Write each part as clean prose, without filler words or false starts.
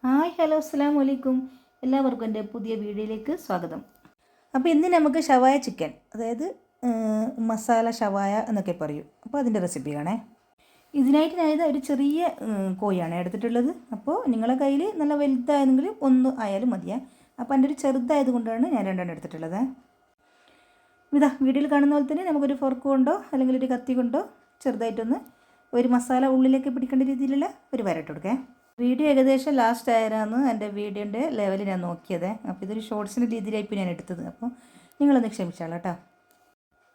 Hi hello അസ്സലാമു അലൈക്കും. എല്ലാവർക്കും എൻ്റെ പുതിയ വീഡിയോയിലേക്ക് സ്വാഗതം. അപ്പോൾ ഇന്ന് നമുക്ക് ഷവായ ചിക്കൻ, അതായത് മസാല ഷവായ എന്നൊക്കെ പറയും. അപ്പോൾ അതിൻ്റെ റെസിപ്പി കാണേ. ഇതിനായിട്ട് ഞാനിത് ഒരു ചെറിയ കോഴിയാണ് എടുത്തിട്ടുള്ളത്. അപ്പോൾ നിങ്ങളുടെ കയ്യിൽ നല്ല വലുതായെങ്കിൽ ഒന്ന് ആയാലും മതിയേ. അപ്പോൾ എൻ്റെ ഒരു ചെറുതായത് കൊണ്ടാണ് ഞാൻ രണ്ടെണ്ണം എടുത്തിട്ടുള്ളത്. ഇതാ വീഡിയോയിൽ കാണുന്ന പോലെ തന്നെ നമുക്കൊരു ഫോർക്ക് കൊണ്ടോ അല്ലെങ്കിൽ ഒരു കത്തി കൊണ്ടോ ചെറുതായിട്ടൊന്ന് ഒരു മസാല ഉള്ളിലേക്ക് പിടിക്കേണ്ട രീതിയിലുള്ള ഒരു വരട്ട് കൊടുക്കാം. വീഡിയോ ഏകദേശം ലാസ്റ്റ് ആയിരുന്നു എൻ്റെ വീഡിയോൻ്റെ ലെവൽ ഞാൻ നോക്കിയത്. അപ്പോൾ ഇതൊരു ഷോർട്സിൻ്റെ രീതിയിലായിപ്പോൾ ഞാൻ എടുത്തത്. അപ്പോൾ നിങ്ങളൊന്ന് ക്ഷമിച്ചാളോ കേട്ടോ.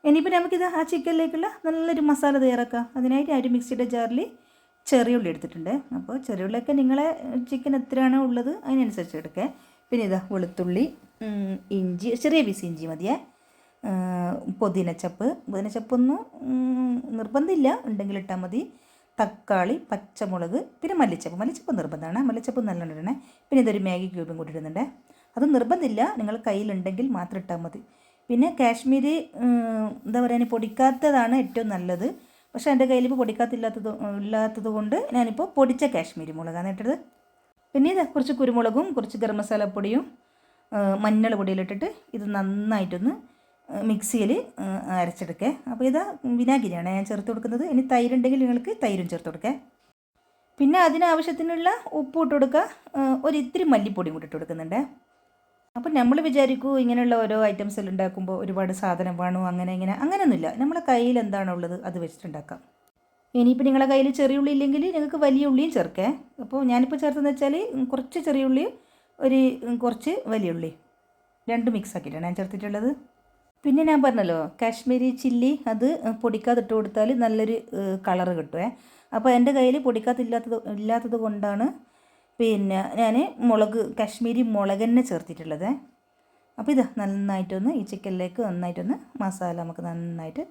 ഇനിയിപ്പോൾ നമുക്കിത് ആ ചിക്കനിലേക്കുള്ള നല്ലൊരു മസാല തയ്യാറാക്കാം. അതിനായിട്ട് ഒരു മിക്സിയുടെ ജാറിൽ ചെറിയ ഉള്ളി എടുത്തിട്ടുണ്ട്. അപ്പോൾ ചെറിയ ഉള്ളിയൊക്കെ നിങ്ങളെ ചിക്കൻ എത്രയാണോ ഉള്ളത് അതിനനുസരിച്ച് എടുക്കുക. പിന്നെ ഇതാ വെളുത്തുള്ളി, ഇഞ്ചി, ചെറിയ പീസ് ഇഞ്ചി മതിയേ. പുതിനച്ചപ്പൊന്നും നിർബന്ധമില്ല, ഉണ്ടെങ്കിൽ ഇട്ടാൽ മതി. തക്കാളി, പച്ചമുളക്, പിന്നെ മല്ലിച്ചപ്പ് നിർബന്ധമാണ്. മല്ലിച്ചപ്പ് നല്ലോണം ഇടണേ. പിന്നെ ഇതൊരു മാഗി ക്യൂബും കൂടി ഇടുന്നുണ്ട്. അത് നിർബന്ധമില്ല, നിങ്ങൾ കയ്യിലുണ്ടെങ്കിൽ മാത്രം ഇട്ടാൽ മതി. പിന്നെ കാശ്മീരി എന്താ പറയുക, പൊടിക്കാത്തതാണ് ഏറ്റവും നല്ലത്. പക്ഷേ എൻ്റെ കയ്യിൽ ഇപ്പോൾ ഇല്ലാത്തത് കൊണ്ട് ഞാനിപ്പോൾ പൊടിച്ച കാശ്മീരി മുളകാണ് ഇട്ടത്. പിന്നെ ഇത് കുറച്ച് കുരുമുളകും കുറച്ച് ഗരം മസാലപ്പൊടിയും മഞ്ഞൾ പൊടിയിലിട്ടിട്ട് ഇത് നന്നായിട്ടൊന്ന് മിക്സിയിൽ അരച്ചെടുക്കുക. അപ്പോൾ ഇതാ വിനാഗിരിയാണ് ഞാൻ ചേർത്ത് കൊടുക്കുന്നത്. ഇനി തൈരുണ്ടെങ്കിൽ നിങ്ങൾക്ക് തൈരും ചേർത്ത് കൊടുക്കുക. പിന്നെ അതിനാവശ്യത്തിനുള്ള ഉപ്പ് ഇട്ട് കൊടുക്കുക. ഇത്തിരി മല്ലിപ്പൊടിയും കൂടി ഇട്ട് കൊടുക്കുന്നുണ്ട്. അപ്പോൾ നമ്മൾ വിചാരിക്കൂ ഇങ്ങനെയുള്ള ഓരോ ഐറ്റംസ് എല്ലാം ഉണ്ടാക്കുമ്പോൾ ഒരുപാട് സാധനം വേണോ അങ്ങനെയൊന്നുമില്ല. നമ്മളെ കയ്യിൽ എന്താണോ ഉള്ളത് അത് വെച്ചിട്ടുണ്ടാക്കാം. ഇനിയിപ്പോൾ നിങ്ങളുടെ കയ്യിൽ ചെറിയ ഉള്ളി ഇല്ലെങ്കിൽ നിങ്ങൾക്ക് വലിയ ഉള്ളിയും ചേർക്കുക. അപ്പോൾ ഞാനിപ്പോൾ ചേർത്തെന്ന് വെച്ചാൽ കുറച്ച് ചെറിയ ഉള്ളിയും കുറച്ച് വലിയ ഉള്ളി രണ്ടും മിക്സ് ആക്കിയിട്ടാണ് ഞാൻ ചേർത്തിട്ടുള്ളത്. പിന്നെ ഞാൻ പറഞ്ഞല്ലോ കാശ്മീരി ചില്ലി, അത് പൊടിക്കാതിട്ട് കൊടുത്താൽ നല്ലൊരു കളറ് കിട്ടുമേ. അപ്പോൾ എൻ്റെ കയ്യിൽ ഇല്ലാത്തത് കൊണ്ടാണ് പിന്നെ ഞാൻ കാശ്മീരി മുളക് തന്നെ ചേർത്തിട്ടുള്ളത്. അപ്പോൾ ഇത് നന്നായിട്ടൊന്ന് ഈ ചിക്കനിലേക്ക് നന്നായിട്ടൊന്ന് മസാല നമുക്ക് നന്നായിട്ട്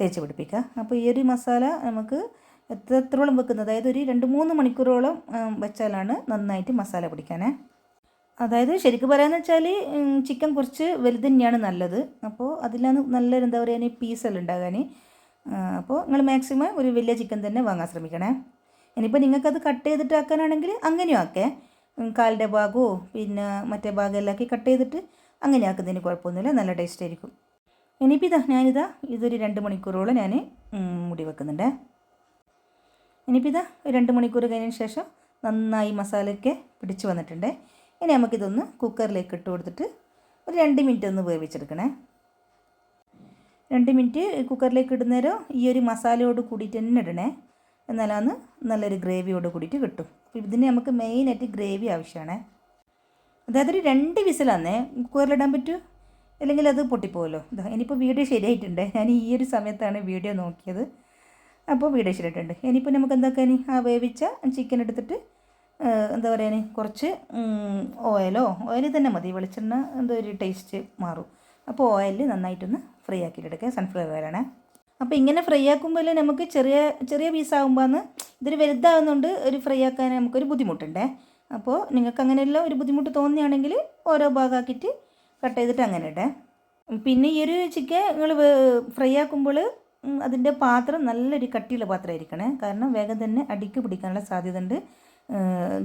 തേച്ച് പിടിപ്പിക്കുക. അപ്പോൾ ഈ ഒരു മസാല നമുക്ക് എത്രത്തോളം വെക്കുന്നത്, അതായത് ഒരു 2-3 മണിക്കൂറോളം വെച്ചാലാണ് നന്നായിട്ട് മസാല പിടിക്കാനേ. അതായത് ശരിക്കും പറയാമെന്ന് വെച്ചാൽ ചിക്കൻ കുറച്ച് വലുത് തന്നെയാണ് നല്ലത്. അപ്പോൾ അതിലാണ് നല്ലൊരു എന്താ പറയുക പീസെല്ലാം ഉണ്ടാകാൻ. അപ്പോൾ നിങ്ങൾ മാക്സിമം ഒരു വലിയ ചിക്കൻ തന്നെ വാങ്ങാൻ ശ്രമിക്കണേ. ഇനിയിപ്പോൾ നിങ്ങൾക്കത് കട്ട് ചെയ്തിട്ട് ആക്കാനാണെങ്കിൽ അങ്ങനെയും ആക്കേ. കാലിൻ്റെ ഭാഗമോ പിന്നെ മറ്റേ ഭാഗമെല്ലാം ആക്കി കട്ട് ചെയ്തിട്ട് അങ്ങനെ ആക്കുന്നതിന് കുഴപ്പമൊന്നുമില്ല, നല്ല ടേസ്റ്റ് ആയിരിക്കും. ഇനിയിപ്പോൾ ഇതൊരു 2 മണിക്കൂറോളം ഞാൻ മൂടി വെക്കുന്നുണ്ട്. ഇനിയിപ്പോൾ 2 മണിക്കൂർ കഴിഞ്ഞതിന് ശേഷം നന്നായി മസാലയൊക്കെ പിടിച്ച് വന്നിട്ടുണ്ട്. ഇനി നമുക്കിതൊന്ന് കുക്കറിലേക്ക് ഇട്ട് കൊടുത്തിട്ട് ഒരു 2 മിനിറ്റ് ഒന്ന് വേവിച്ചെടുക്കണേ. 2 മിനിറ്റ് കുക്കറിലേക്ക് ഇടുന്നേരം ഈ ഒരു മസാലയോട് കൂടിയിട്ട് തന്നെ ഇടണേ. എന്നാലാണ് നല്ലൊരു ഗ്രേവിയോട് കൂടിയിട്ട് കിട്ടും. അപ്പോൾ ഇതിന് നമുക്ക് മെയിനായിട്ട് ഗ്രേവി ആവശ്യമാണ്. അതായത് ഒരു 2 വിസിലാന്നേ കുക്കറിലിടാൻ പറ്റൂ, അല്ലെങ്കിൽ അത് പൊട്ടിപ്പോകുമല്ലോ. ഇനിയിപ്പോൾ വീഡിയോ ശരിയായിട്ടുണ്ട്. ഞാൻ ഈ ഒരു സമയത്താണ് വീഡിയോ നോക്കിയത്. അപ്പോൾ വീഡിയോ ശരിയായിട്ടുണ്ട്. ഇനിയിപ്പോൾ നമുക്ക് എന്താക്കാൻ, ആ വേവിച്ച ചിക്കൻ എടുത്തിട്ട് എന്താ പറയുക, കുറച്ച് ഓയിൽ തന്നെ മതി. വെളിച്ചെണ്ണ എന്തോ ഒരു ടേസ്റ്റ് മാറും. അപ്പോൾ ഓയിൽ നന്നായിട്ടൊന്ന് ഫ്രൈ ആക്കിയിട്ടെടുക്കുക. സൺഫ്ലവർ ഓയിലാണ്. അപ്പോൾ ഇങ്ങനെ ഫ്രൈ ആക്കുമ്പോൾ നമുക്ക് ചെറിയ പീസാകുമ്പോൾ ഇതൊരു വലുതാകുന്നതുകൊണ്ട് ഒരു ഫ്രൈ ആക്കാൻ നമുക്കൊരു ബുദ്ധിമുട്ടുണ്ടേ. അപ്പോൾ നിങ്ങൾക്ക് അങ്ങനെയെല്ലാം ഒരു ബുദ്ധിമുട്ട് തോന്നുകയാണെങ്കിൽ ഓരോ ഭാഗമാക്കിയിട്ട് കട്ട് ചെയ്തിട്ട് അങ്ങനെ ഇടേ. പിന്നെ ഈ ഒരു ചിക്കൻ നിങ്ങൾ ഫ്രൈ ആക്കുമ്പോൾ അതിൻ്റെ പാത്രം നല്ലൊരു കട്ടിയുള്ള പാത്രമായിരിക്കണേ. കാരണം വേഗം തന്നെ അടിക്ക് പിടിക്കാനുള്ള സാധ്യത ഉണ്ട്.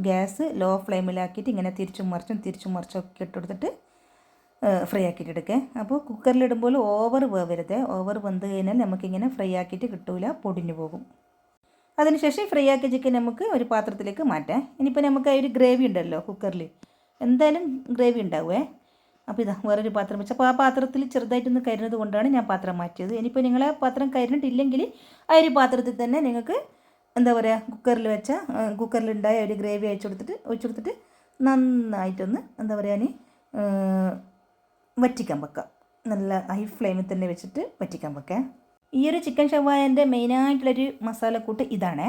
ഗ്യാസ് ലോ ഫ്ലെയിമിലാക്കിയിട്ട് ഇങ്ങനെ തിരിച്ചും മറിച്ചും ഒക്കെ ഇട്ടെടുത്തിട്ട് ഫ്രൈ ആക്കിയിട്ട് എടുക്കുക. അപ്പോൾ കുക്കറിലിടുമ്പോൾ ഓവർ വേവരുത്. ഓവർ വെന്ത് കഴിഞ്ഞാൽ നമുക്കിങ്ങനെ ഫ്രൈ ആക്കിയിട്ട് കിട്ടൂല, പൊടിഞ്ഞു പോകും. അതിനുശേഷം ഫ്രൈ ആക്കിയ ചിക്കൻ നമുക്ക് ഒരു പാത്രത്തിലേക്ക് മാറ്റാം. ഇനിയിപ്പോൾ നമുക്ക് ആ ഒരു ഗ്രേവി ഉണ്ടല്ലോ കുക്കറിൽ, എന്തായാലും ഗ്രേവി ഉണ്ടാവുമേ. അപ്പോൾ വേറൊരു പാത്രം വെച്ച്, അപ്പോൾ ആ പാത്രത്തിൽ ചെറുതായിട്ടൊന്ന് കരിഞ്ഞത് കൊണ്ടാണ് ഞാൻ പാത്രം മാറ്റിയത്. ഇനിയിപ്പോൾ നിങ്ങളെ പാത്രം കരിഞ്ഞിട്ടില്ലെങ്കിൽ ആ ഒരു പാത്രത്തിൽ തന്നെ നിങ്ങൾക്ക് എന്താ പറയുക കുക്കറിലുണ്ടായ ഒരു ഗ്രേവി ഒഴിച്ചു കൊടുത്തിട്ട് നന്നായിട്ടൊന്ന് എന്താ പറയുക വറ്റിക്കാൻ വെക്കാം. നല്ല ഹൈ ഫ്ലെയിമിൽ തന്നെ വെച്ചിട്ട് വറ്റിക്കാൻ വെക്കാം. ഈ ഒരു ചിക്കൻ ഷവായൻ്റെ മെയിനായിട്ടുള്ളൊരു മസാലക്കൂട്ട് ഇതാണ്.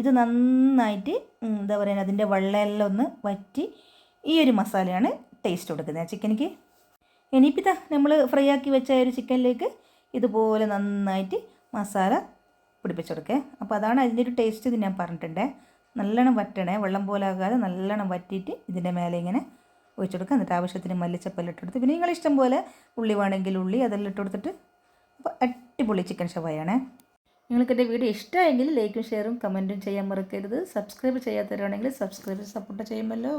ഇത് നന്നായിട്ട് എന്താ പറയുക അതിൻ്റെ വെള്ളമെല്ലാം ഒന്ന് വറ്റി ഈ ഒരു മസാലയാണ് ടേസ്റ്റ് കൊടുക്കുന്നത് ചിക്കനിക്ക്. ഇനിയിപ്പോൾ നമ്മൾ ഫ്രൈ ആക്കി വെച്ച ഒരു ചിക്കനിലേക്ക് ഇതുപോലെ നന്നായിട്ട് മസാല പിടിപ്പിച്ചെടുക്കുക. അപ്പോൾ അതാണ് അതിൻ്റെ ഒരു ടേസ്റ്റ്. ഇത് ഞാൻ പറഞ്ഞിട്ടുണ്ട്. നല്ലോണം വറ്റണേ, വെള്ളം പോലെ ആകാതെ നല്ലോണം വറ്റിയിട്ട് ഇതിൻ്റെ മേലെ ഇങ്ങനെ ഒഴിച്ചു കൊടുക്കുക. എന്നിട്ട് ആവശ്യത്തിന് മല്ലിച്ചപ്പെല്ലാം ഇട്ടെടുത്ത്, പിന്നെ നിങ്ങളിഷ്ടം പോലെ ഉള്ളി വേണമെങ്കിൽ ഉള്ളി അതെല്ലാം ഇട്ട് കൊടുത്തിട്ട് അപ്പോൾ അടിപൊളി ചിക്കൻ ഷവായാണ്. നിങ്ങൾക്ക് എൻ്റെ വീഡിയോ ഇഷ്ടമായെങ്കിൽ ലൈക്കും ഷെയറും കമൻറ്റും ചെയ്യാൻ മറക്കരുത്. സബ്സ്ക്രൈബ് ചെയ്യാത്തവരാണെങ്കിൽ സബ്സ്ക്രൈബ് സപ്പോർട്ട് ചെയ്യുമല്ലോ.